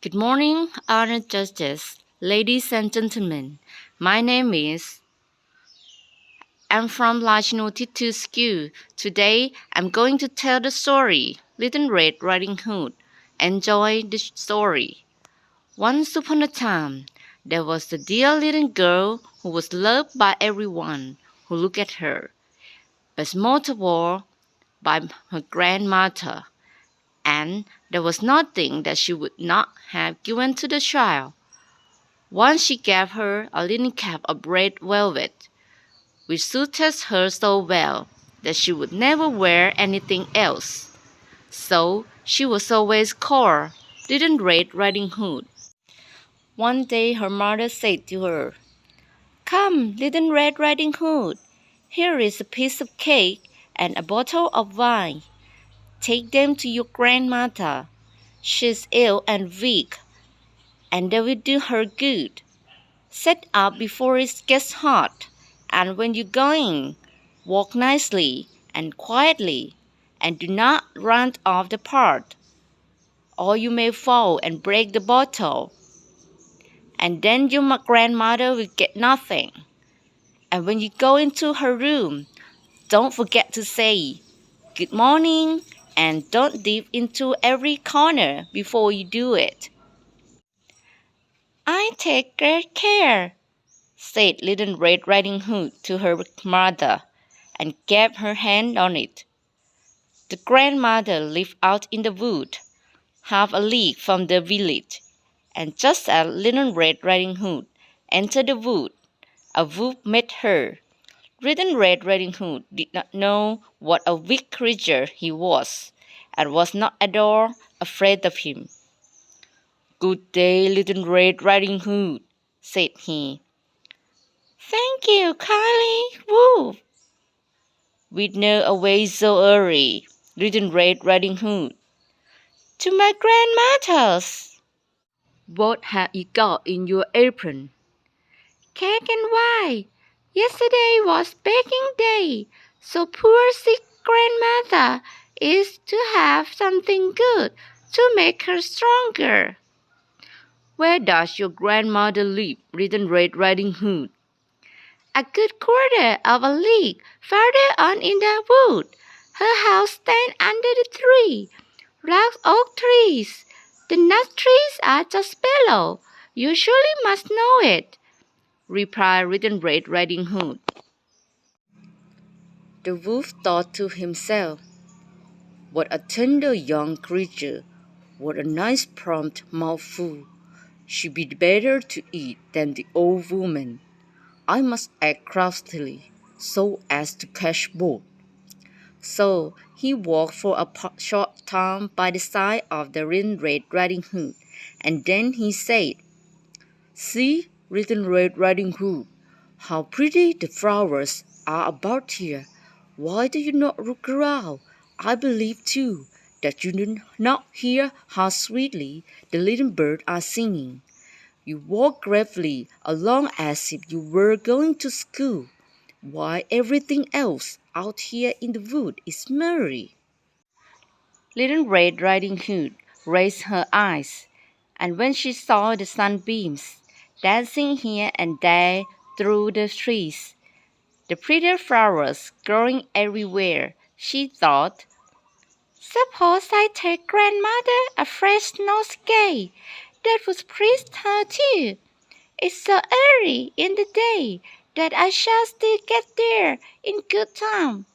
Good morning, honored judges, ladies and gentlemen. My name is. I'm from Lajno Titu School. Today, I'm going to tell the story, Little Red Riding Hood. Enjoy the story. Once upon a time, there was a dear little girl who was loved by everyone who looked at her, but most of all by her grandmother. And there was nothing that she would not have given to the child. Once she gave her a little cap of red velvet, which suited her so well that she would never wear anything else. So she was always called Little Red Riding Hood. One day her mother said to her, "Come, Little Red Riding Hood, here is a piece of cake and a bottle of wine. Take them to your grandmother. She's ill and weak, and they will do her good. Set up before it gets hot, and when you're going, walk nicely and quietly, and do not run off the path, or you may fall and break the bottle, and then your grandmother will get nothing. And when you go into her room, don't forget to say, 'Good morning,' and don't dip into every corner before you do it." "I take great care," said Little Red Riding Hood to her mother, and gave her hand on it. The grandmother lived out in the wood, half a league from the village, and just as Little Red Riding Hood entered the wood, a wolf met her. Little Red Riding Hood did not know what a wicked creature he was, and was not at all afraid of him. "Good day, Little Red Riding Hood," said he. "Thank you kindly, wolf." "Whither know away so early, Little Red Riding Hood?" "To my grandmother's." "What have you got in your apron?" "Cake and wine. Yesterday was baking day, so poor sick grandmother is to have something good to make her stronger." "Where does your grandmother live, Little Red Riding Hood?" "A good quarter of a league farther on in the wood. Her house stands under the tree. Large oak trees. The nut trees are just below. You surely must know it," replied Little Red Riding Hood. The wolf thought to himself, "What a tender young creature! What a nice prompt mouthful! She'd be better to eat than the old woman. I must act craftily, so as to catch both." So he walked for a short time by the side of the Little Red Riding Hood, and then he said, "See, Little Red Riding Hood, how pretty the flowers are about here. Why do you not look around? I believe, too, that you do not hear how sweetly the little birds are singing. You walk gravely along as if you were going to school, while everything else out here in the wood is merry." Little Red Riding Hood raised her eyes, and when she saw the sunbeams dancing here and there through the trees, the pretty flowers growing everywhere, she thought, "Suppose I take grandmother a fresh nosegay. That would please her too. It's so early in the day that I shall still get there in good time."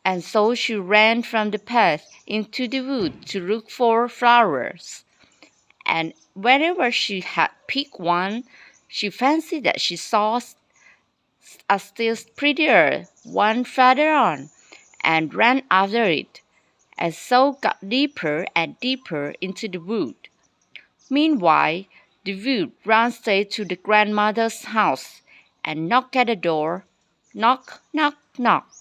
And so she ran from the path into the wood to look for flowers. And whenever she had picked one, she fancied that she saw a still prettier one farther on, and ran after it, and so got deeper and deeper into the wood. Meanwhile, the wolf ran straight to the grandmother's house, and knocked at the door. Knock, knock, knock.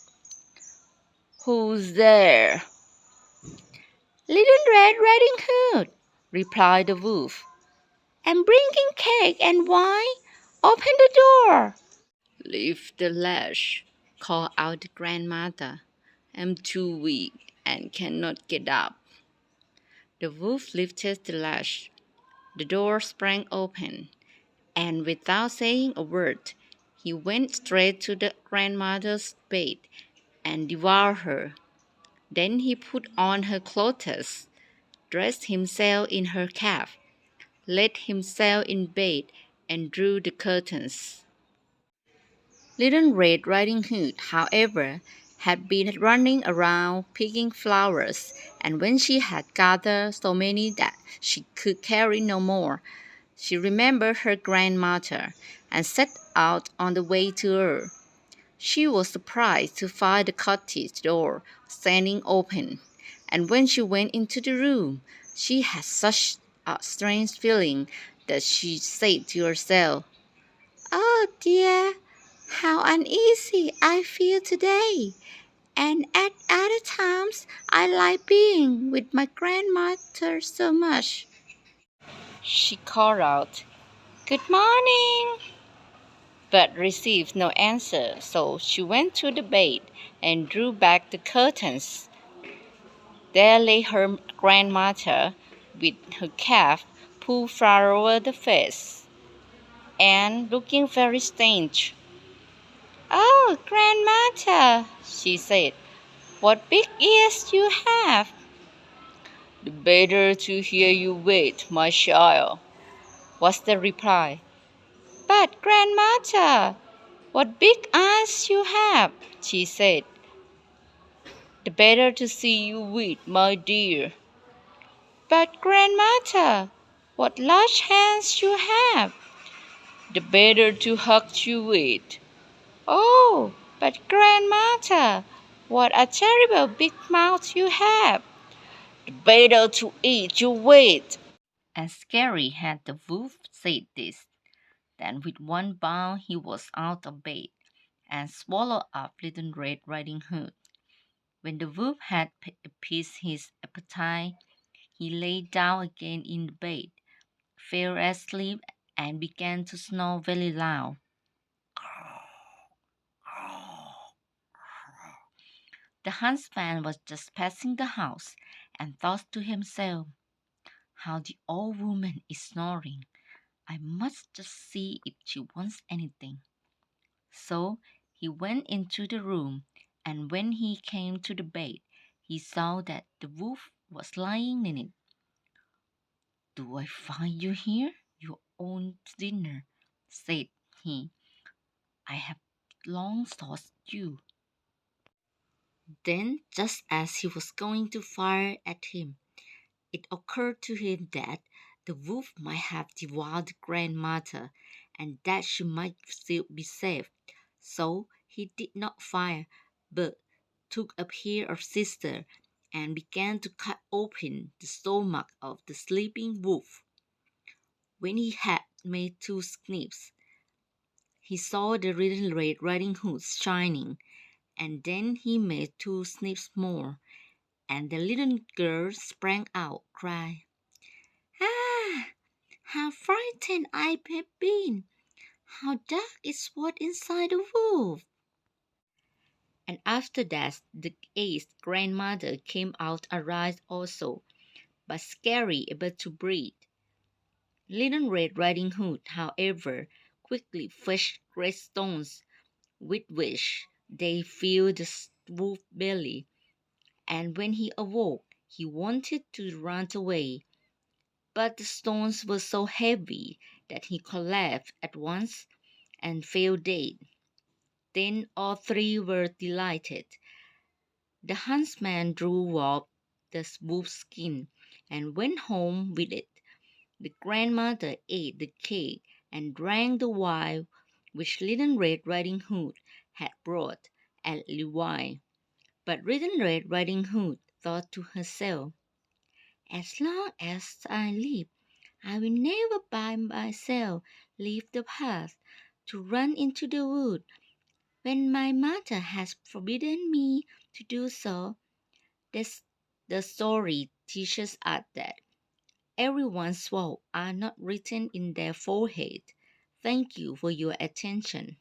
"Who's there?" "Little Red Riding Hood," replied the wolf. "I'm bringing cake and wine. Open the door." "Lift the latch," called out the grandmother. "I'm too weak and cannot get up." The wolf lifted the latch, The door sprang open, and without saying a word, he went straight to the grandmother's bed and devoured her. Then he put on her clothes, dressed himself in her cap, laid himself in bed, and drew the curtains. Little Red Riding Hood, however, had been running around picking flowers, and when she had gathered so many that she could carry no more, she remembered her grandmother and set out on the way to her. She was surprised to find the cottage door standing open, and when she went into the room, she had such a strange feeling that she said to herself, "Oh dear, how uneasy I feel today! And at other times I like being with my grandmother so much." She called out, "Good morning," but received no answer, so she went to the bed and drew back the curtains. There lay her grandmother with her cap pulled far over the face, and looking very strange. "Oh, grandmother," she said, "what big ears you have!" "The better to hear you wait, my child," was the reply. "But, grandmother, what big eyes you have!" she said. "The better to see you weep, my dear." "But, grandmother, what large hands you have!" "The better to hug you with." "Oh, but grandmother, what a terrible big mouth you have!" "The better to eat you with." As scary had the wolf said this, then with one bound he was out of bed, and swallowed up Little Red Riding Hood. When the wolf had appeased his appetite, he lay down again in the bed, fell asleep, and began to snore very loud. The huntsman was just passing the house, and thought to himself, "How the old woman is snoring! I must just see if she wants anything." So he went into the room, and when he came to the bed, he saw that the wolf was lying in it. "Do I find you here, your own dinner?" said he. "I have long sought you." Then, just as he was going to fire at him, it occurred to him that the wolf might have devoured the grandmother, and that she might still be safe. So he did not fire, but took a pair of scissors and began to cut open the stomach of the sleeping wolf. When he had made 2 snips, he saw the Little Red Riding Hood shining, and then he made 2 snips more, and the little girl sprang out, crying, "Ah, how frightened I have been! How dark is what inside the wolf!" And after that, the 8th grandmother came out alive also, but scary, able to breathe. Little Red Riding Hood, however, quickly fetched great stones, with which they filled the wolf's belly, and when he awoke, he wanted to run away, but the stones were so heavy that he collapsed at once and fell dead. Then all 3 were delighted. The huntsman drew off the wolf's skin and went home with it. The grandmother ate the cake and drank the wine which Little Red Riding Hood had brought at Levi. But Little Red Riding Hood thought to herself, "As long as I live, I will never by myself leave the path to run into the wood when my mother has forbidden me to do so." This, the story teaches us that everyone's faults are not written in their forehead. Thank you for your attention.